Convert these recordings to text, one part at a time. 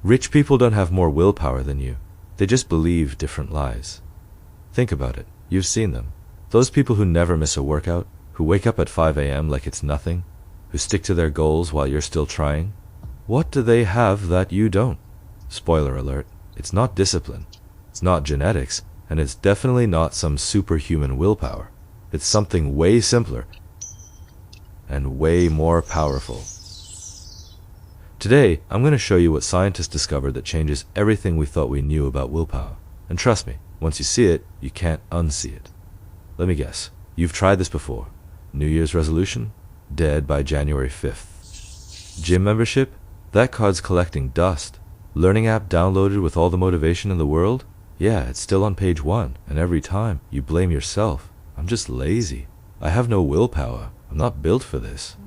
Rich people don't have more willpower than you. They just believe different lies. Think about it. You've seen them. Those people who never miss a workout, who wake up at 5 a.m. like it's nothing, who stick to their goals while you're still trying. What do they have that you don't? Spoiler alert, it's not discipline. It's not genetics, and it's definitely not some superhuman willpower. It's something way simpler and way more powerful. Today, I'm going to show you what scientists discovered that changes everything we thought we knew about willpower. And trust me, once you see it, you can't unsee it. Let me guess, you've tried this before. New Year's resolution? Dead by January 5th. Gym membership? That card's collecting dust. Learning app downloaded with all the motivation in the world? Yeah, it's still on page 1, and every time, you blame yourself. I'm just lazy. I have no willpower. I'm not built for this.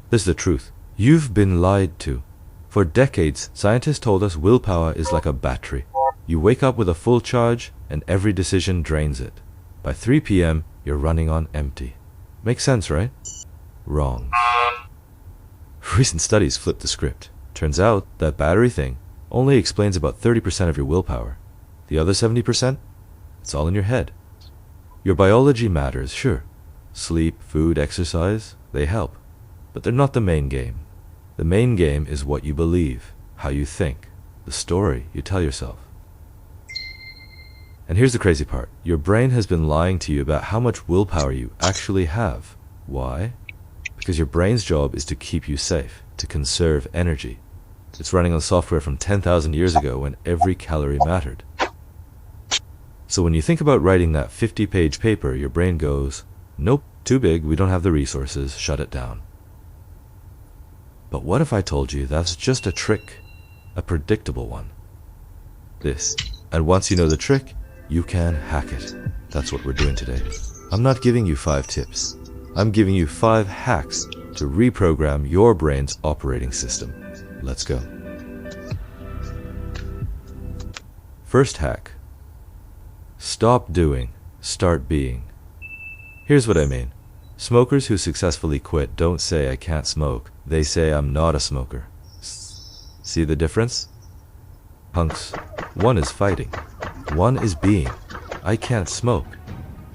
This is the truth. You've been lied to. For decades, scientists told us willpower is like a battery. You wake up with a full charge, and every decision drains it. By 3 p.m., you're running on empty. Makes sense, right? Wrong. Recent studies flipped the script. Turns out that battery thing only explains about 30% of your willpower. The other 70%? It's all in your head. Your biology matters, sure. Sleep, food, exercise, they help. But they're not the main game. The main game is what you believe, how you think, the story you tell yourself. And here's the crazy part. Your brain has been lying to you about how much willpower you actually have. Why? Because your brain's job is to keep you safe, to conserve energy. It's running on software from 10,000 years ago when every calorie mattered. So when you think about writing that 50-page paper, your brain goes, nope, too big, we don't have the resources, shut it down. But what if I told you that's just a trick, a predictable one? This. And once you know the trick, you can hack it. That's what we're doing today. I'm not giving you 5 tips. I'm giving you 5 hacks to reprogram your brain's operating system. Let's go. First hack. Stop doing, start being. Here's what I mean. Smokers who successfully quit don't say I can't smoke. They say I'm not a smoker. See the difference? Punks. One is fighting. One is being. I can't smoke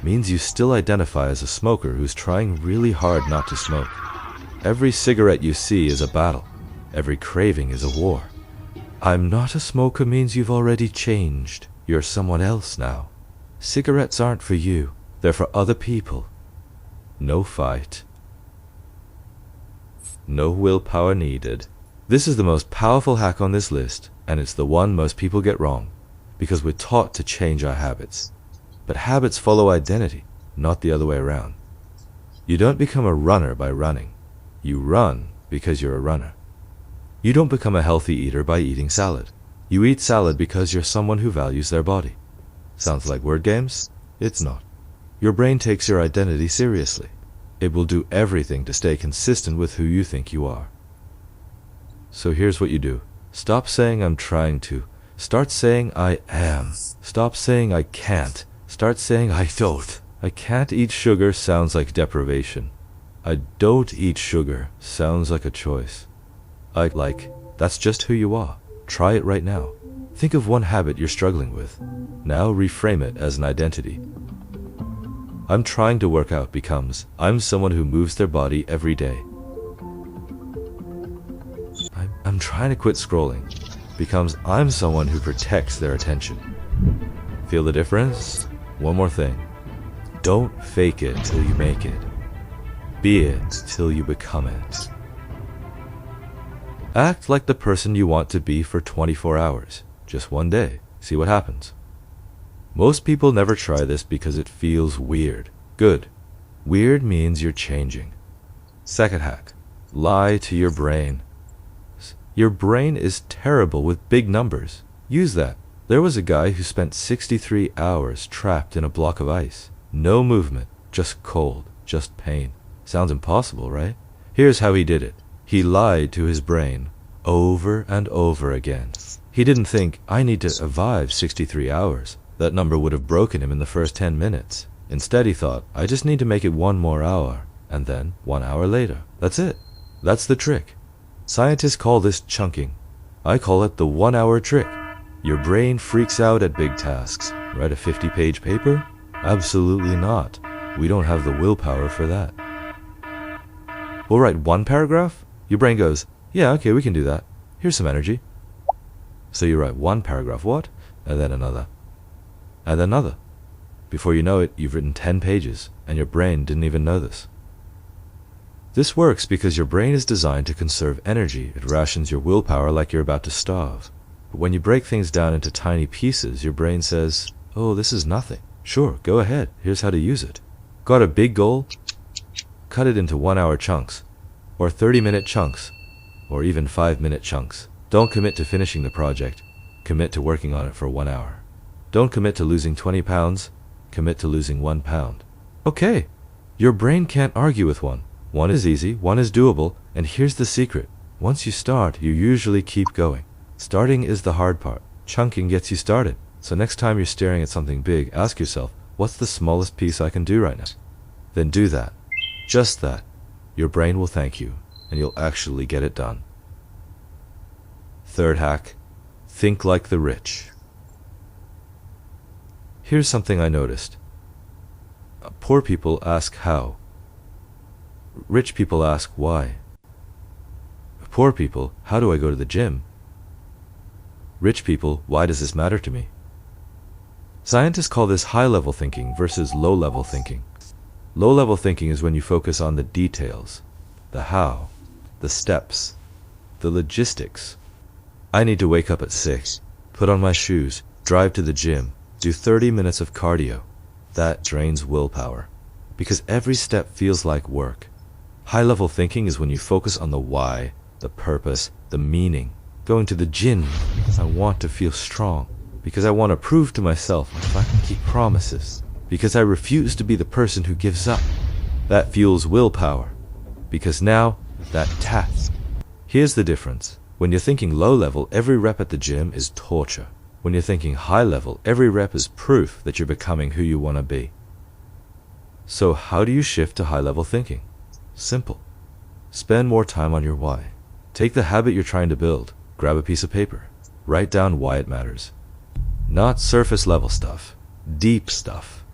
means you still identify as a smoker who's trying really hard not to smoke. Every cigarette you see is a battle. Every craving is a war. I'm not a smoker means you've already changed. You're someone else now. Cigarettes aren't for you. They're for other people. No fight. No willpower needed. This is the most powerful hack on this list, and it's the one most people get wrong, because we're taught to change our habits. But habits follow identity, not the other way around. You don't become a runner by running. You run because you're a runner. You don't become a healthy eater by eating salad. You eat salad because you're someone who values their body. Sounds like word games? It's not. Your brain takes your identity seriously. It will do everything to stay consistent with who you think you are. So here's what you do. Stop saying I'm trying to. Start saying I am. Stop saying I can't. Start saying I don't. I can't eat sugar sounds like deprivation. I don't eat sugar sounds like a choice. That's just who you are. Try it right now. Think of one habit you're struggling with. Now reframe it as an identity. I'm trying to work out becomes, I'm someone who moves their body every day. I'm trying to quit scrolling becomes, I'm someone who protects their attention. Feel the difference? One more thing. Don't fake it till you make it. Be it till you become it. Act like the person you want to be for 24 hours. Just one day. See what happens. Most people never try this because it feels weird. Good. Weird means you're changing. Second hack. Lie to your brain. Your brain is terrible with big numbers. Use that. There was a guy who spent 63 hours trapped in a block of ice. No movement, just cold, just pain. Sounds impossible, right? Here's how he did it. He lied to his brain over and over again. He didn't think, I need to survive 63 hours. That number would have broken him in the first 10 minutes. Instead, he thought, I just need to make it 1 more hour, and then 1 hour later. That's it. That's the trick. Scientists call this chunking. I call it the 1 hour trick. Your brain freaks out at big tasks. Write a 50-page paper? Absolutely not. We don't have the willpower for that. We'll write 1 paragraph? Your brain goes, yeah, okay, we can do that. Here's some energy. So you write 1 paragraph, what? And then another. And then another. Before you know it, you've written 10 pages, and your brain didn't even know this. This works because your brain is designed to conserve energy. It rations your willpower like you're about to starve. But when you break things down into tiny pieces, your brain says, oh, this is nothing. Sure, go ahead. Here's how to use it. Got a big goal? Cut it into 1 hour chunks, or 30-minute chunks, or even 5-minute chunks. Don't commit to finishing the project. Commit to working on it for 1 hour. Don't commit to losing 20 pounds. Commit to losing 1 pound. Okay, your brain can't argue with one. One is easy, one is doable, and here's the secret. Once you start, you usually keep going. Starting is the hard part. Chunking gets you started. So next time you're staring at something big, ask yourself, what's the smallest piece I can do right now? Then do that. Just that. Your brain will thank you, and you'll actually get it done. Third hack, think like the rich. Here's something I noticed. Poor people ask how. Rich people ask why. Poor people, how do I go to the gym? Rich people, why does this matter to me? Scientists call this high-level thinking versus low-level thinking. Low-level thinking is when you focus on the details, the how, the steps, the logistics. I need to wake up at 6, put on my shoes, drive to the gym, do 30 minutes of cardio. That drains willpower, because every step feels like work. High-level thinking is when you focus on the why, the purpose, the meaning. Going to the gym because I want to feel strong, because I want to prove to myself if I can keep promises, because I refuse to be the person who gives up. That fuels willpower, because now, that task. Here's the difference. When you're thinking low level, every rep at the gym is torture. When you're thinking high level, every rep is proof that you're becoming who you want to be. So how do you shift to high level thinking? Simple. Spend more time on your why. Take the habit you're trying to build. Grab a piece of paper. Write down why it matters. Not surface level stuff. Deep stuff.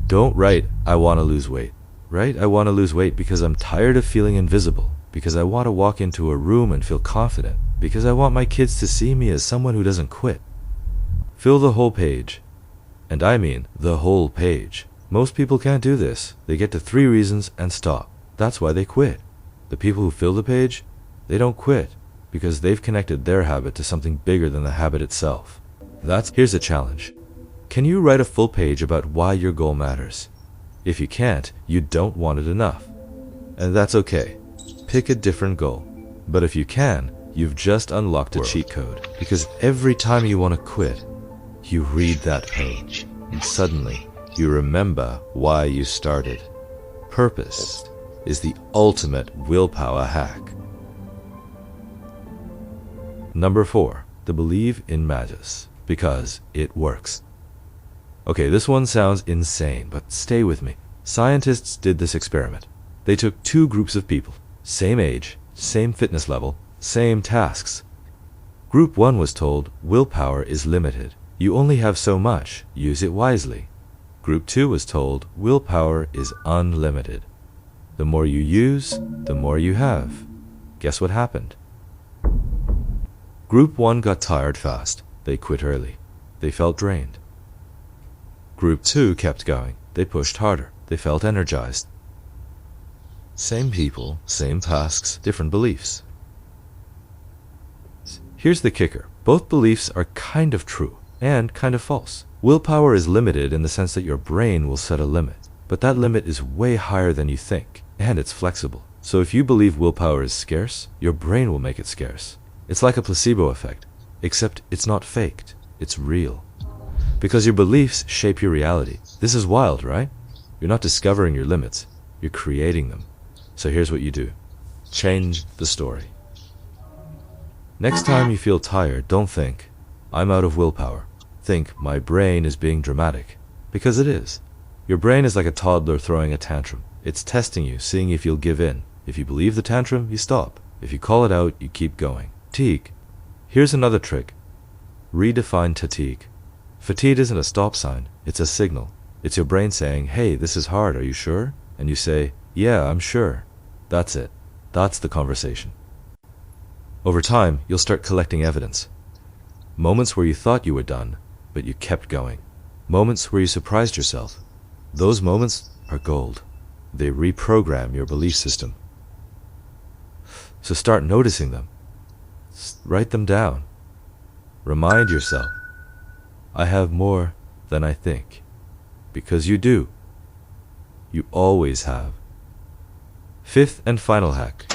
Don't write, I want to lose weight. Write, I want to lose weight because I'm tired of feeling invisible. Because I want to walk into a room and feel confident. Because I want my kids to see me as someone who doesn't quit. Fill the whole page. And I mean the whole page. Most people can't do this. They get to 3 reasons and stop. That's why they quit. The people who fill the page, they don't quit because they've connected their habit to something bigger than the habit itself. Here's a challenge. Can you write a full page about why your goal matters? If you can't, you don't want it enough. And that's okay. Pick a different goal. But if you can, you've just unlocked a cheat code. Because every time you want to quit, you read that page, and suddenly you remember why you started. Purpose is the ultimate willpower hack. Number 4, to believe in matters, because it works. Okay, this one sounds insane, but stay with me. Scientists did this experiment. They took 2 groups of people, same age, same fitness level, same tasks. Group 1 was told, willpower is limited. You only have so much, use it wisely. Group 2 was told, willpower is unlimited. The more you use, the more you have. Guess what happened? Group 1 got tired fast. They quit early. They felt drained. Group 2 kept going. They pushed harder. They felt energized. Same people, same tasks, different beliefs. Here's the kicker. Both beliefs are kind of true and kind of false. Willpower is limited in the sense that your brain will set a limit, but that limit is way higher than you think, and it's flexible. So if you believe willpower is scarce, your brain will make it scarce. It's like a placebo effect, except it's not faked, it's real. Because your beliefs shape your reality. This is wild, right? You're not discovering your limits, you're creating them. So here's what you do. Change the story. Next time you feel tired, don't think, I'm out of willpower. Think, my brain is being dramatic. Because it is. Your brain is like a toddler throwing a tantrum. It's testing you, seeing if you'll give in. If you believe the tantrum, you stop. If you call it out, you keep going. Teague, Here's another trick. Redefine fatigue. Fatigue isn't a stop sign, it's a signal. It's your brain saying, hey, this is hard, are you sure? And you say, yeah, I'm sure. That's it. That's the conversation. Over time, you'll start collecting evidence. Moments where you thought you were done, but you kept going. Moments where you surprised yourself. Those moments are gold. They reprogram your belief system. So start noticing them. Write them down. Remind yourself, I have more than I think. Because you do. You always have. Fifth and final hack.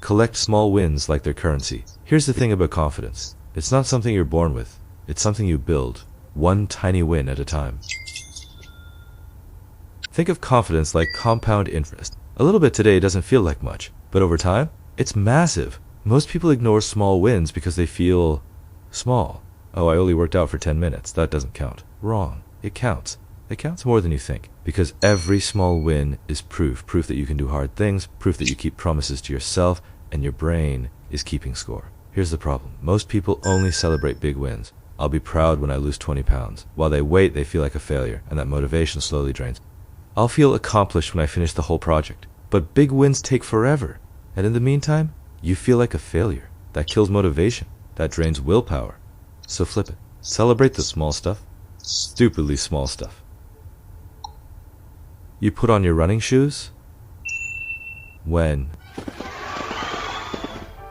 Collect small wins like their currency. Here's the thing about confidence. It's not something you're born with. It's something you build, one tiny win at a time. Think of confidence like compound interest. A little bit today doesn't feel like much, but over time, it's massive. Most people ignore small wins because they feel small. Oh, I only worked out for 10 minutes. That doesn't count. Wrong. It counts. It counts more than you think. Because every small win is proof. Proof that you can do hard things. Proof that you keep promises to yourself. And your brain is keeping score. Here's the problem. Most people only celebrate big wins. I'll be proud when I lose 20 pounds. While they wait, they feel like a failure. And that motivation slowly drains. I'll feel accomplished when I finish the whole project. But big wins take forever. And in the meantime, you feel like a failure. That kills motivation. That drains willpower. So flip it. Celebrate the small stuff. Stupidly small stuff. You put on your running shoes when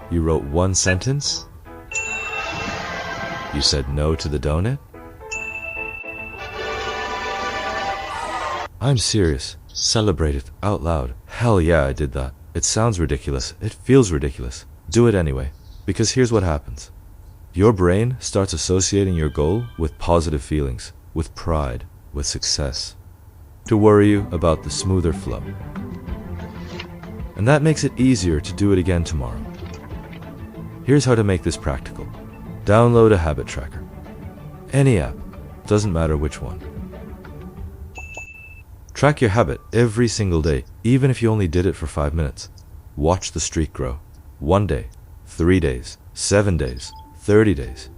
you wrote one sentence. You said no to the donut. I'm serious. Celebrate it out loud. Hell yeah, I did that. It sounds ridiculous. It feels ridiculous. Do it anyway. Because here's what happens. Your brain starts associating your goal with positive feelings, with pride, with success, to worry you about the smoother flow. And that makes it easier to do it again tomorrow. Here's how to make this practical. Download a habit tracker. Any app, doesn't matter which one. Track your habit every single day, even if you only did it for 5 minutes. Watch the streak grow. 1 day, 3 days, 7 days, 30 days.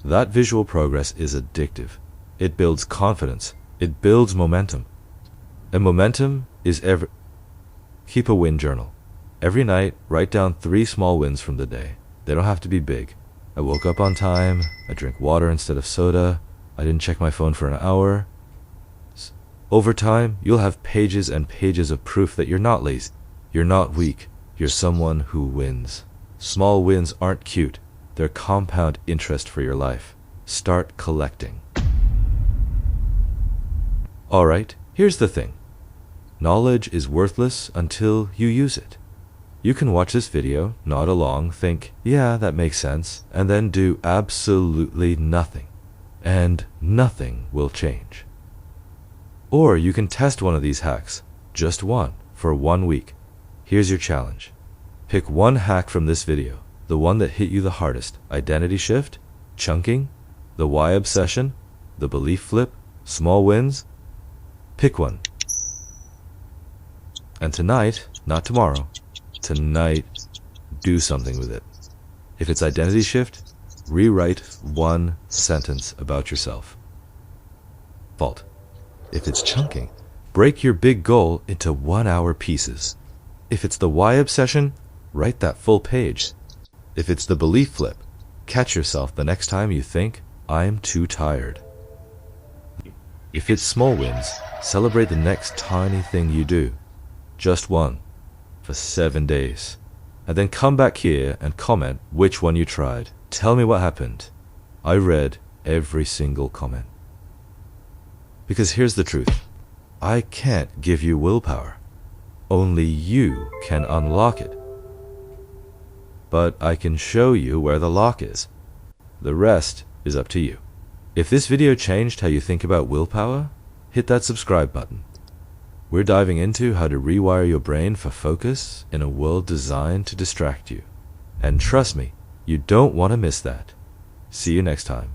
That visual progress is addictive. It builds confidence. It builds momentum. And momentum is Keep a win journal. Every night, write down 3 small wins from the day. They don't have to be big. I woke up on time. I drank water instead of soda. I didn't check my phone for an hour. Over time, you'll have pages and pages of proof that you're not lazy. You're not weak. You're someone who wins. Small wins aren't cute. They're compound interest for your life. Start collecting. Alright, here's the thing. Knowledge is worthless until you use it. You can watch this video, nod along, think, yeah, that makes sense, and then do absolutely nothing. And nothing will change. Or you can test one of these hacks, just one, for 1 week. Here's your challenge. Pick one hack from this video, the one that hit you the hardest. Identity shift, chunking, the why obsession, the belief flip, small wins. Pick one. And tonight, not tomorrow, tonight, do something with it. If it's identity shift, rewrite 1 sentence about yourself. Fault. If it's chunking, break your big goal into 1-hour pieces. If it's the why obsession, write that full page. If it's the belief flip, catch yourself the next time you think, I'm too tired. If it's small wins, celebrate the next tiny thing you do. Just one, for 7 days. And then come back here and comment which one you tried. Tell me what happened. I read every single comment. Because here's the truth. I can't give you willpower. Only you can unlock it. But I can show you where the lock is. The rest is up to you. If this video changed how you think about willpower, hit that subscribe button. We're diving into how to rewire your brain for focus in a world designed to distract you. And trust me, you don't want to miss that. See you next time.